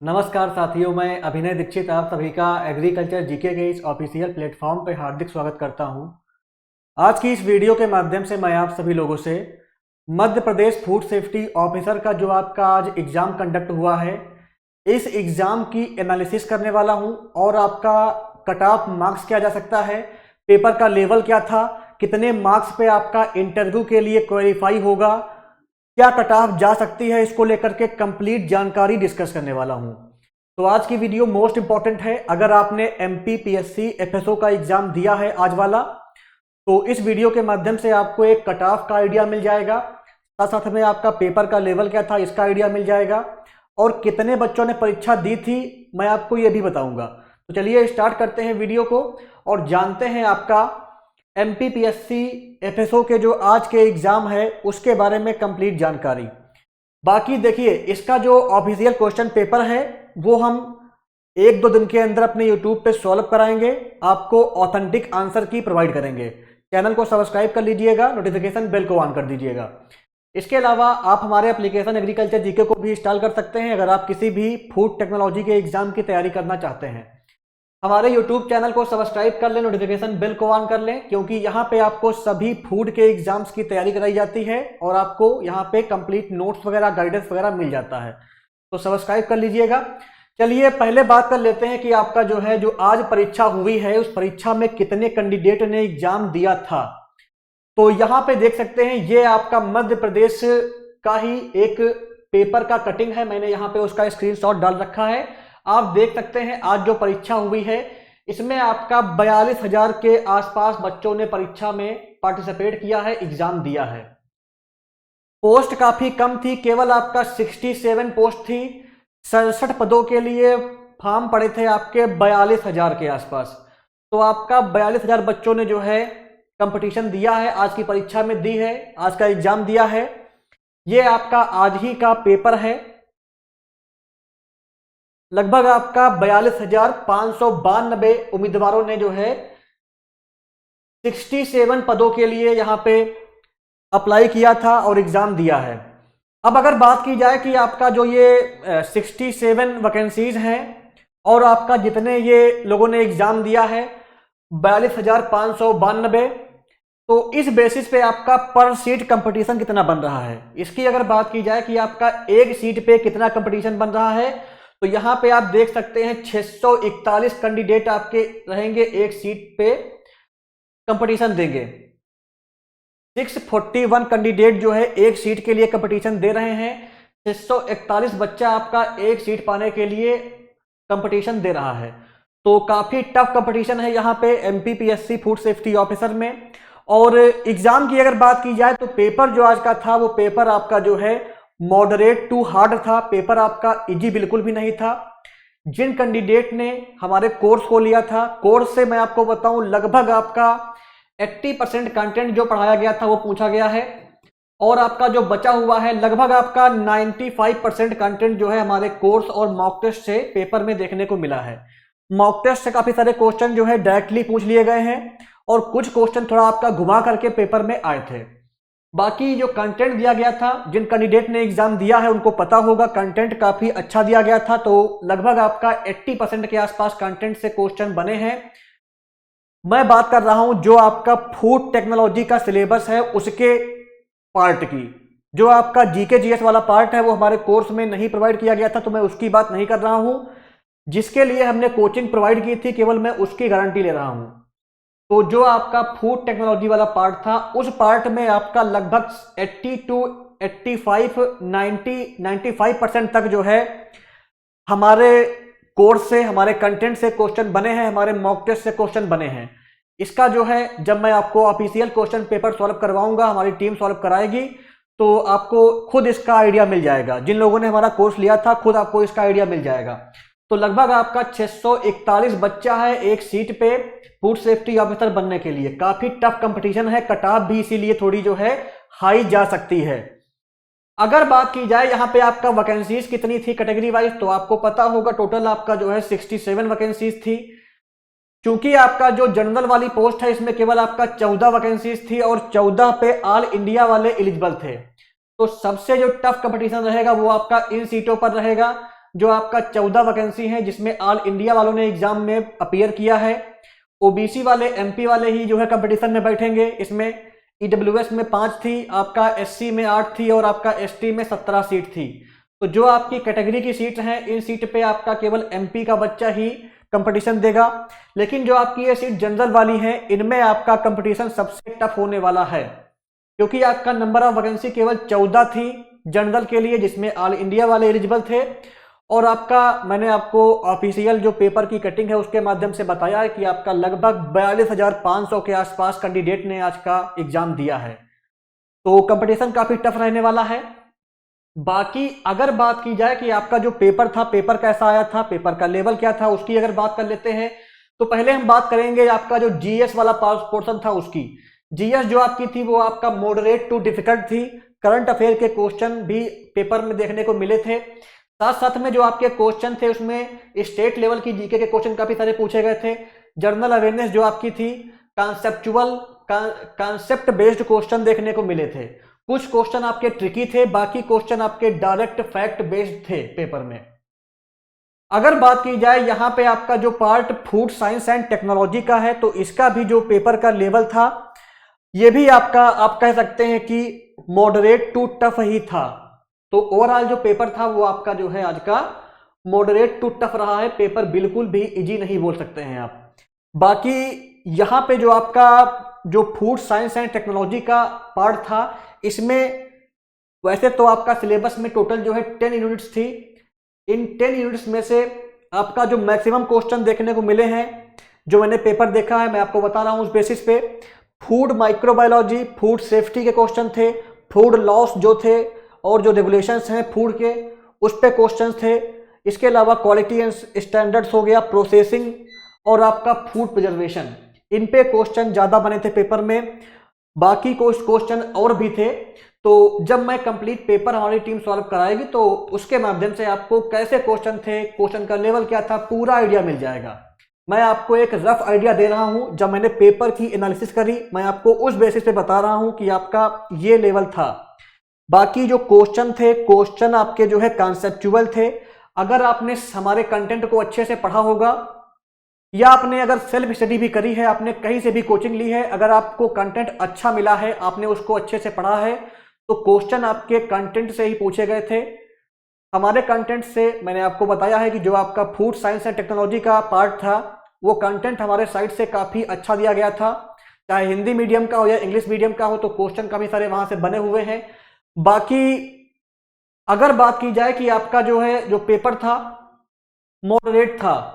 नमस्कार साथियों, मैं अभिनय दीक्षित आप सभी का एग्रीकल्चर जीके के इस ऑफिशियल प्लेटफॉर्म पर हार्दिक स्वागत करता हूं। आज की इस वीडियो के माध्यम से मैं आप सभी लोगों से Madhya Pradesh food safety officer का जो आपका आज एग्जाम कंडक्ट हुआ है, इस एग्जाम की एनालिसिस करने वाला हूं और आपका कट ऑफ मार्क्स क्या जा सकता है, पेपर का लेवल क्या था, कितने मार्क्स पे आपका इंटरव्यू के लिए क्वालिफाई होगा, क्या कट ऑफ जा सकती है, इसको लेकर के कंप्लीट जानकारी डिस्कस करने वाला हूं। तो आज की वीडियो मोस्ट इंपॉर्टेंट है। अगर आपने एमपीपीएससी एफएसओ का एग्जाम दिया है आज वाला, तो इस वीडियो के माध्यम से आपको एक कट ऑफ का आइडिया मिल जाएगा, साथ साथ में आपका पेपर का लेवल क्या था इसका आइडिया मिल जाएगा, और कितने बच्चों ने परीक्षा दी थी मैं आपको ये भी बताऊंगा। तो चलिए स्टार्ट करते हैं वीडियो को और जानते हैं आपका एमपीपीएससी एफएसओ के जो आज के एग्जाम है उसके बारे में कंप्लीट जानकारी। बाकी देखिए, इसका जो ऑफिशियल क्वेश्चन पेपर है वो हम एक दो दिन के अंदर अपने यूट्यूब पे सॉल्व कराएंगे, आपको ऑथेंटिक आंसर की प्रोवाइड करेंगे। चैनल को सब्सक्राइब कर लीजिएगा, नोटिफिकेशन बेल को ऑन कर दीजिएगा। इसके अलावा आप हमारे एप्लीकेशन एग्रीकल्चर जीके को भी इंस्टॉल कर सकते हैं अगर आप किसी भी फूड टेक्नोलॉजी के एग्जाम की तैयारी करना चाहते हैं। हमारे YouTube चैनल को सब्सक्राइब कर लें, नोटिफिकेशन बेल को ऑन कर लें, क्योंकि यहाँ पे आपको सभी फूड के एग्जाम्स की तैयारी कराई जाती है और आपको यहाँ पे कंप्लीट नोट्स वगैरह गाइडेंस वगैरह मिल जाता है। तो सब्सक्राइब कर लीजिएगा। चलिए पहले बात कर लेते हैं कि आपका जो है जो आज परीक्षा हुई है उस परीक्षा में कितने कैंडिडेट ने एग्जाम दिया था। तो यहाँ पे देख सकते हैं ये आपका मध्य प्रदेश का ही एक पेपर का कटिंग है, मैंने यहाँ पे उसका स्क्रीनशॉट डाल रखा है। आप देख सकते हैं आज जो परीक्षा हुई है इसमें आपका 42,000 के आसपास बच्चों ने परीक्षा में पार्टिसिपेट किया है, एग्जाम दिया है। पोस्ट काफी कम थी, केवल आपका 67 पोस्ट थी। 67 पदों के लिए फॉर्म पड़े थे आपके 42,000 के आसपास। तो आपका 42,000 बच्चों ने जो है कंपटीशन दिया है, आज की परीक्षा में दी है, आज का एग्जाम दिया है। ये आपका आज ही का पेपर है। लगभग आपका 42,592 उम्मीदवारों ने जो है 67 पदों के लिए यहां पे अप्लाई किया था और एग्जाम दिया है। अब अगर बात की जाए कि आपका जो ये 67 वैकेंसीज हैं और आपका जितने ये लोगों ने एग्जाम दिया है 42,592, तो इस बेसिस पे आपका पर सीट कंपटीशन कितना बन रहा है, इसकी अगर बात की जाए कि आपका एक सीट पे कितना कंपटीशन बन रहा है, तो यहां पे आप देख सकते हैं 641 कैंडिडेट आपके रहेंगे, एक सीट पे कंपटीशन देंगे। 641 कैंडिडेट जो है एक सीट के लिए कंपटीशन दे रहे हैं। 641 बच्चा आपका एक सीट पाने के लिए कंपटीशन दे रहा है। तो काफी टफ कंपटीशन है यहाँ पे एमपीपीएससी फूड सेफ्टी ऑफिसर में। और एग्जाम की अगर बात की जाए तो पेपर जो आज का था वो पेपर आपका जो है मॉडरेट टू हार्ड था, पेपर आपका इजी बिल्कुल भी नहीं था। जिन कैंडिडेट ने हमारे कोर्स को लिया था, कोर्स से मैं आपको बताऊं लगभग आपका 80% कंटेंट जो पढ़ाया गया था वो पूछा गया है, और आपका जो बचा हुआ है लगभग आपका 95% कंटेंट जो है हमारे कोर्स और मॉक टेस्ट से पेपर में देखने को मिला है। मॉक टेस्ट से काफी सारे क्वेश्चन जो है डायरेक्टली पूछ लिए गए हैं और कुछ क्वेश्चन थोड़ा आपका घुमा करके पेपर में आए थे। बाकी जो कंटेंट दिया गया था, जिन कैंडिडेट ने एग्जाम दिया है उनको पता होगा कंटेंट काफी अच्छा दिया गया था। तो लगभग आपका 80% के आसपास कंटेंट से क्वेश्चन बने हैं। मैं बात कर रहा हूं जो आपका फूड टेक्नोलॉजी का सिलेबस है उसके पार्ट की। जो आपका जीके जीएस वाला पार्ट है वो हमारे कोर्स में नहीं प्रोवाइड किया गया था, तो मैं उसकी बात नहीं कर रहा हूं। जिसके लिए हमने कोचिंग प्रोवाइड की थी केवल मैं उसकी गारंटी ले रहा हूं। तो जो आपका फूड टेक्नोलॉजी वाला पार्ट था उस पार्ट में आपका लगभग 80 टू 85 95% तक जो है हमारे कोर्स से, हमारे कंटेंट से क्वेश्चन बने हैं, हमारे मॉक टेस्ट से क्वेश्चन बने हैं। इसका जो है जब मैं आपको ऑफिशियल क्वेश्चन पेपर सॉल्व करवाऊंगा, हमारी टीम सॉल्व कराएगी, तो आपको खुद इसका आइडिया मिल जाएगा। जिन लोगों ने हमारा कोर्स लिया था खुद आपको इसका आइडिया मिल जाएगा। तो लगभग आपका 641 बच्चा है एक सीट पे फूड सेफ्टी ऑफिसर बनने के लिए। काफी टफ कंपटीशन है, कट ऑफ भी इसीलिए थोड़ी जो है हाई जा सकती है। अगर बात की जाए यहाँ पे आपका वैकेंसीज कितनी थी कैटेगरी वाइज, तो आपको पता होगा टोटल आपका जो है 67 वैकेंसीज थी। क्योंकि आपका जो जनरल वाली पोस्ट है इसमें केवल आपका 14 वैकेंसीज थी और 14 पे ऑल इंडिया वाले एलिजिबल थे। तो सबसे जो टफ कंपटीशन रहेगा वो आपका इन सीटों पर रहेगा। जो आपका 14 वैकेंसी है, जिसमें ऑल इंडिया वालों ने एग्जाम में अपीयर किया है। ओबीसी वाले, एमपी वाले ही जो है कंपटीशन में बैठेंगे। इसमें ईडब्ल्यूएस में 5 थी, आपका एससी में 8 थी और आपका एसटी में 17 सीट थी। तो जो आपकी कैटेगरी की सीट है, इन सीट पे आपका केवल एमपी का बच्चा ही कंपटीशन देगा। लेकिन जो आपकी ये सीट जनरल वाली है, इनमें आपका कंपटीशन सबसे टफ होने वाला है, क्योंकि आपका नंबर ऑफ वैकेंसी केवल 14 थी जनरल के लिए, जिसमें ऑल इंडिया वाले एलिजिबल थे। और आपका, मैंने आपको ऑफिशियल जो पेपर की कटिंग है उसके माध्यम से बताया है कि आपका लगभग 42,500 के आसपास कैंडिडेट ने आज का एग्जाम दिया है। तो कंपटीशन काफी टफ रहने वाला है। बाकी अगर बात की जाए कि आपका जो पेपर था, पेपर कैसा आया था, पेपर का लेवल क्या था, उसकी अगर बात कर लेते हैं, तो पहले हम बात करेंगे आपका जो जीएस वाला पोर्शन था उसकी। जीएस जो आपकी थी वो आपका मॉडरेट टू डिफिकल्ट थी। करंट अफेयर के क्वेश्चन भी पेपर में देखने को मिले थे। साथ साथ में जो आपके क्वेश्चन थे उसमें स्टेट लेवल की जीके के क्वेश्चन काफी सारे पूछे गए थे। जनरल अवेयरनेस जो आपकी थी, कॉन्सेप्ट बेस्ड क्वेश्चन देखने को मिले थे। कुछ क्वेश्चन आपके ट्रिकी थे, बाकी क्वेश्चन आपके डायरेक्ट फैक्ट बेस्ड थे पेपर में। अगर बात की जाए यहाँ पे आपका जो part food science and technology का है, तो इसका भी जो पेपर का लेवल था, ये भी आपका आप कह सकते हैं कि मॉडरेट टू टफ ही था। तो ओवरऑल जो पेपर था वो आपका जो है आज का मॉडरेट टू टफ रहा है। पेपर बिल्कुल भी इजी नहीं बोल सकते हैं आप। बाकी यहाँ पे जो आपका जो फूड साइंस एंड टेक्नोलॉजी का पार्ट था, इसमें वैसे तो आपका सिलेबस में टोटल जो है 10 यूनिट्स थी। इन 10 यूनिट्स में से आपका जो मैक्सिमम क्वेश्चन देखने को मिले हैं, जो मैंने पेपर देखा है मैं आपको बता रहा हूं उस बेसिस पे, फूड माइक्रोबायोलॉजी, फूड सेफ्टी के क्वेश्चन थे, फूड लॉस जो थे और जो रेगुलेशंस हैं फूड के, उस पे क्वेश्चंस थे। इसके अलावा क्वालिटी एंड स्टैंडर्ड्स हो गया, प्रोसेसिंग और आपका फूड प्रिजर्वेशन, इन पे क्वेश्चन ज्यादा बने थे पेपर में। बाकी कुछ क्वेश्चन और भी थे। तो जब मैं कंप्लीट पेपर हमारी टीम सॉल्व कराएगी तो उसके माध्यम से आपको कैसे क्वेश्चन थे, क्वेश्चन का लेवल क्या था, पूरा आइडिया मिल जाएगा। मैं आपको एक रफ आइडिया दे रहा हूं। जब मैंने पेपर की एनालिसिस करी, मैं आपको उस बेसिस पे बता रहा हूं कि आपका ये लेवल था। बाकी जो क्वेश्चन थे, क्वेश्चन आपके जो है कॉन्सेप्चुअल थे। अगर आपने हमारे कंटेंट को अच्छे से पढ़ा होगा, या आपने अगर सेल्फ स्टडी भी करी है, आपने कहीं से भी कोचिंग ली है, अगर आपको कंटेंट अच्छा मिला है, आपने उसको अच्छे से पढ़ा है, तो क्वेश्चन आपके कंटेंट से ही पूछे गए थे। हमारे कंटेंट से मैंने आपको बताया है कि जो आपका फूड साइंस एंड टेक्नोलॉजी का पार्ट था, वो कंटेंट हमारे साइड से काफी अच्छा दिया गया था। चाहे हिंदी मीडियम का हो या इंग्लिश मीडियम का हो, तो क्वेश्चन काफी सारे वहां से बने हुए हैं। बाकी अगर बात की जाए कि आपका जो है जो पेपर था मॉडरेट था,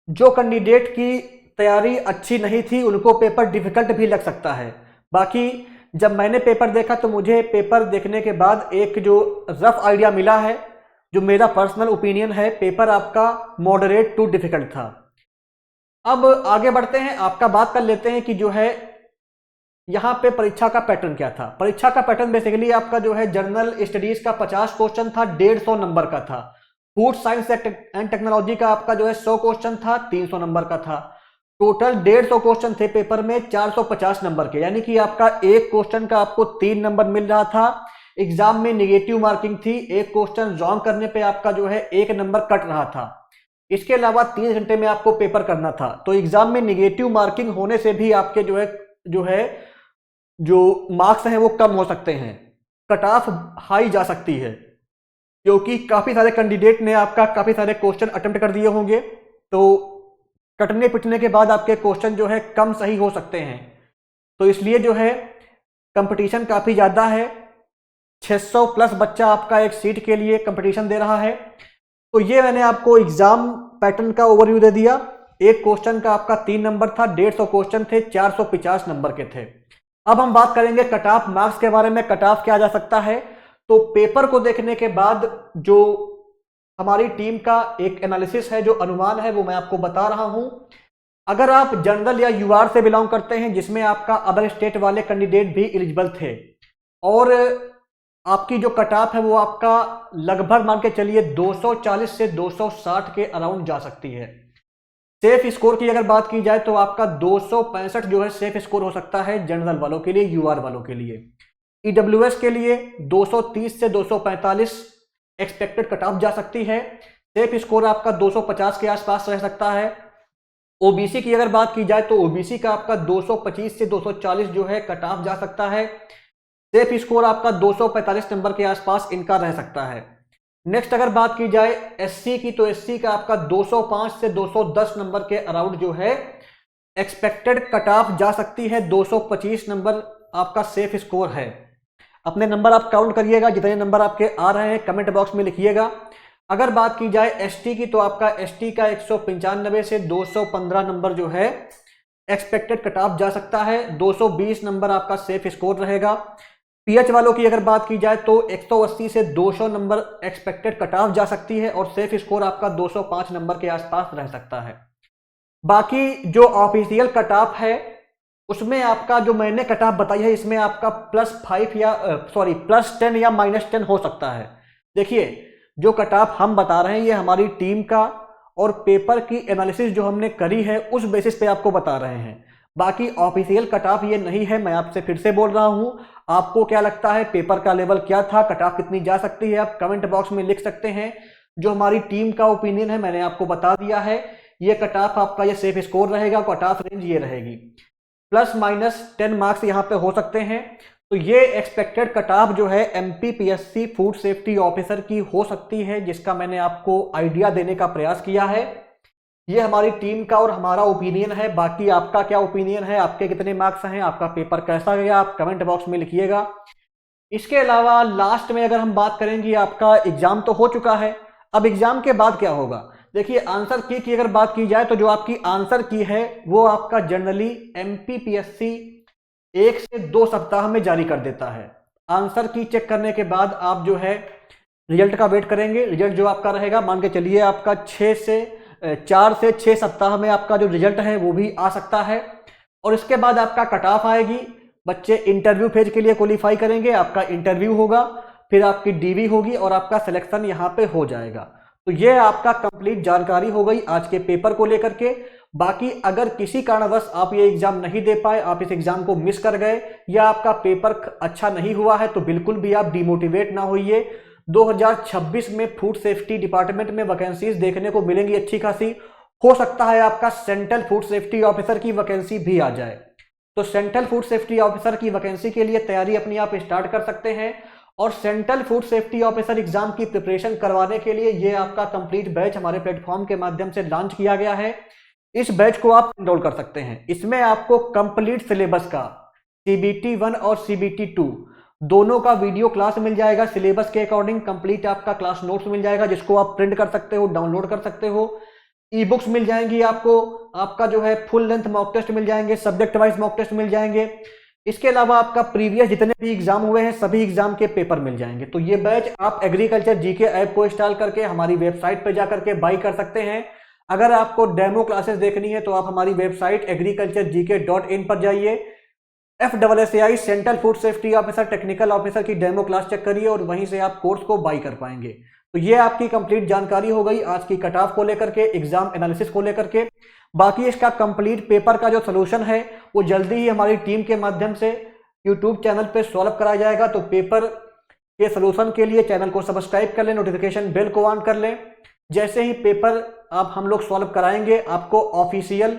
जो कैंडिडेट की तैयारी अच्छी नहीं थी उनको पेपर डिफिकल्ट भी लग सकता है। बाकी जब मैंने पेपर देखा तो मुझे पेपर देखने के बाद एक जो रफ आइडिया मिला है, जो मेरा पर्सनल ओपिनियन है, पेपर आपका मॉडरेट टू डिफिकल्ट था। अब आगे बढ़ते हैं, आपका बात कर लेते हैं कि जो है यहाँ पे परीक्षा का पैटर्न क्या था। परीक्षा का पैटर्न बेसिकली आपका जो है जनरल स्टडीज का 50 क्वेश्चन था, 150 नंबर का था। फूड साइंस एंड टेक्नोलॉजी का आपका जो है 100 क्वेश्चन था, 300 नंबर का था। टोटल 150 क्वेश्चन थे पेपर में, 450 नंबर के, यानी कि आपका एक क्वेश्चन का आपको 3 नंबर मिल रहा था। एग्जाम में निगेटिव मार्किंग थी, एक क्वेश्चन रॉन्ग करने पे आपका जो है 1 नंबर कट रहा था। इसके अलावा 3 घंटे में आपको पेपर करना था। तो एग्जाम में निगेटिव मार्किंग होने से भी आपके जो मार्क्स हैं वो कम हो सकते हैं, कट ऑफ हाई जा सकती है, क्योंकि काफी सारे कैंडिडेट ने आपका काफी सारे क्वेश्चन अटेम्प्ट कर दिए होंगे। तो कटने पिटने के बाद आपके क्वेश्चन जो है कम सही हो सकते हैं। तो इसलिए जो है कंपटीशन काफी ज्यादा है। 600 प्लस बच्चा आपका एक सीट के लिए कंपटीशन दे रहा है। तो ये मैंने आपको एग्जाम पैटर्न का ओवरव्यू दे दिया। एक क्वेश्चन का आपका 3 नंबर था, 150 क्वेश्चन थे, 450 नंबर के थे। अब हम बात करेंगे कट ऑफ मार्क्स के बारे में, कट ऑफ क्या जा सकता है। तो पेपर को देखने के बाद जो हमारी टीम का एक एनालिसिस है, जो अनुमान है, वो मैं आपको बता रहा हूं। अगर आप जनरल या यूआर से बिलोंग करते हैं, जिसमें आपका अदर स्टेट वाले कैंडिडेट भी एलिजिबल थे, और आपकी जो कट ऑफ है वो आपका लगभग मान के चलिए 240 से 260 के अराउंड जा सकती है। सेफ स्कोर की अगर बात की जाए तो आपका 265 जो है सेफ स्कोर हो सकता है जनरल वालों के लिए, यूआर वालों के लिए। ईडब्ल्यूएस के लिए 230 से 245, एक्सपेक्टेड कट ऑफ जा सकती है। सेफ स्कोर आपका 250 के आसपास रह सकता है। ओबीसी की अगर बात की जाए तो ओबीसी का आपका 225 से 240 जो है कट ऑफ जा सकता है। सेफ स्कोर आपका 245 नंबर के आसपास इनका रह सकता है। नेक्स्ट अगर बात की जाए एससी की, तो एससी का आपका 205 से 210 नंबर के अराउंड जो है एक्सपेक्टेड कट ऑफ जा सकती है। 225 नंबर आपका सेफ स्कोर है। अपने नंबर आप काउंट करिएगा, जितने नंबर आपके आ रहे हैं कमेंट बॉक्स में लिखिएगा। अगर बात की जाए एसटी की, तो आपका एसटी का 195 से 215 नंबर जो है एक्सपेक्टेड कट ऑफ जा सकता है। 220 नंबर आपका सेफ स्कोर रहेगा। पीएच वालों की अगर बात की जाए तो 180 से 200 नंबर एक्सपेक्टेड कट ऑफ जा सकती है और सेफ स्कोर आपका 205 नंबर के आसपास रह सकता है। बाकी जो ऑफिशियल कट ऑफ है उसमें आपका जो मैंने कट ऑफ बताई है, इसमें आपका +5 या +10 या -10 हो सकता है। देखिए, जो कट ऑफ हम बता रहे हैं ये हमारी टीम का और पेपर की एनालिसिस जो हमने करी है उस बेसिस पे आपको बता रहे हैं। बाकी ऑफिशियल कट ऑफ ये नहीं है। मैं आपसे फिर से बोल रहा हूं, आपको क्या लगता है पेपर का लेवल क्या था, कट ऑफ कितनी जा सकती है, आप कमेंट बॉक्स में लिख सकते हैं। जो हमारी टीम का ओपिनियन है मैंने आपको बता दिया है। ये कट ऑफ आपका ये सेफ स्कोर रहेगा, कट ऑफ रेंज ये रहेगी। +-10 मार्क्स यहाँ पे हो सकते हैं। तो ये एक्सपेक्टेड कट ऑफ जो है एमपीपीएससी फूड सेफ्टी ऑफिसर की हो सकती है, जिसका मैंने आपको आइडिया देने का प्रयास किया है। ये हमारी टीम का और हमारा ओपिनियन है। बाकी आपका क्या ओपिनियन है, आपके कितने मार्क्स हैं, आपका पेपर कैसा गया, आप कमेंट बॉक्स में लिखिएगा। इसके अलावा लास्ट में अगर हम बात करेंगे, आपका एग्जाम तो हो चुका है, अब एग्जाम के बाद क्या होगा। देखिए, आंसर की अगर बात की जाए तो जो आपकी आंसर की है वो आपका जनरली एमपीपीएससी 1 से 2 सप्ताह में जारी कर देता है। आंसर की चेक करने के बाद आप जो है रिजल्ट का वेट करेंगे। रिजल्ट जो आपका रहेगा, मान के चलिए आपका 4 से 6 सप्ताह में आपका जो रिजल्ट है वो भी आ सकता है। और इसके बाद आपका कट ऑफ आएगी। बच्चे इंटरव्यू फेज के लिए क्वालिफाई करेंगे, आपका इंटरव्यू होगा, फिर आपकी डीवी होगी और आपका सिलेक्शन यहाँ पे हो जाएगा। तो ये आपका कंप्लीट जानकारी हो गई आज के पेपर को लेकर के। बाकी अगर किसी कारणवश आप ये एग्जाम नहीं दे पाए, आप इस एग्जाम को मिस कर गए या आपका पेपर अच्छा नहीं हुआ है, तो बिल्कुल भी आप डिमोटिवेट ना होइए। 2026 में फूड सेफ्टी डिपार्टमेंट में वैकेंसीज देखने को मिलेंगी अच्छी खासी। हो सकता है आपका सेंट्रल फूड सेफ्टी ऑफिसर की वैकेंसी भी आ जाए। तो सेंट्रल फूड सेफ्टी ऑफिसर की वैकेंसी के लिए तैयारी अपनी आप स्टार्ट कर सकते हैं। और central food safety officer exam की प्रिपरेशन करवाने के लिए ये आपका कंप्लीट बैच हमारे प्लेटफॉर्म के माध्यम से लॉन्च किया गया है। इस बैच को आप एनरोल कर सकते हैं। इसमें आपको कंप्लीट सिलेबस का CBT 1 और CBT 2 दोनों का वीडियो क्लास मिल जाएगा। सिलेबस के अकॉर्डिंग कंप्लीट आपका क्लास नोट्स मिल जाएगा, जिसको आप प्रिंट कर सकते हो, डाउनलोड कर सकते हो। ई बुक्स मिल जाएंगी आपको, आपका जो है फुल लेंथ मॉक टेस्ट मिल जाएंगे, सब्जेक्ट वाइज मॉक टेस्ट मिल जाएंगे। इसके अलावा आपका प्रीवियस जितने भी एग्जाम हुए हैं सभी एग्जाम के पेपर मिल जाएंगे। तो ये बैच आप एग्रीकल्चर जीके ऐप को इंस्टॉल करके हमारी वेबसाइट पर जाकर के बाई कर सकते हैं। अगर आपको डेमो क्लासेस देखनी है तो आप हमारी वेबसाइट agriculturegk.in पर जाइए। FSSAI central food safety officer technical officer की डेमो क्लास चेक करिए और वहीं से आप कोर्स को बाई कर पाएंगे। तो ये आपकी कंप्लीट जानकारी हो गई आज की कट ऑफ को लेकर के, एग्जाम एनालिसिस को लेकर के। बाकी इसका कंप्लीट पेपर का जो सोल्यूशन है वो जल्दी ही हमारी टीम के माध्यम से यूट्यूब चैनल पे सॉल्व कराया जाएगा। तो पेपर के सोल्यूशन के लिए चैनल को सब्सक्राइब कर लें, नोटिफिकेशन बेल को ऑन कर लें। जैसे ही पेपर आप हम लोग सॉल्व कराएंगे, आपको ऑफिशियल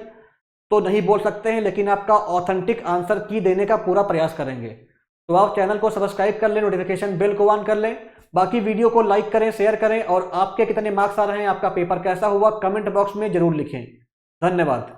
तो नहीं बोल सकते हैं लेकिन आपका ऑथेंटिक आंसर की देने का पूरा प्रयास करेंगे। तो आप चैनल को सब्सक्राइब कर लें, नोटिफिकेशन बेल को ऑन कर लें। बाकी वीडियो को लाइक करें, शेयर करें और आपके कितने मार्क्स आ रहे हैं, आपका पेपर कैसा हुआ, कमेंट बॉक्स में जरूर लिखें। धन्यवाद।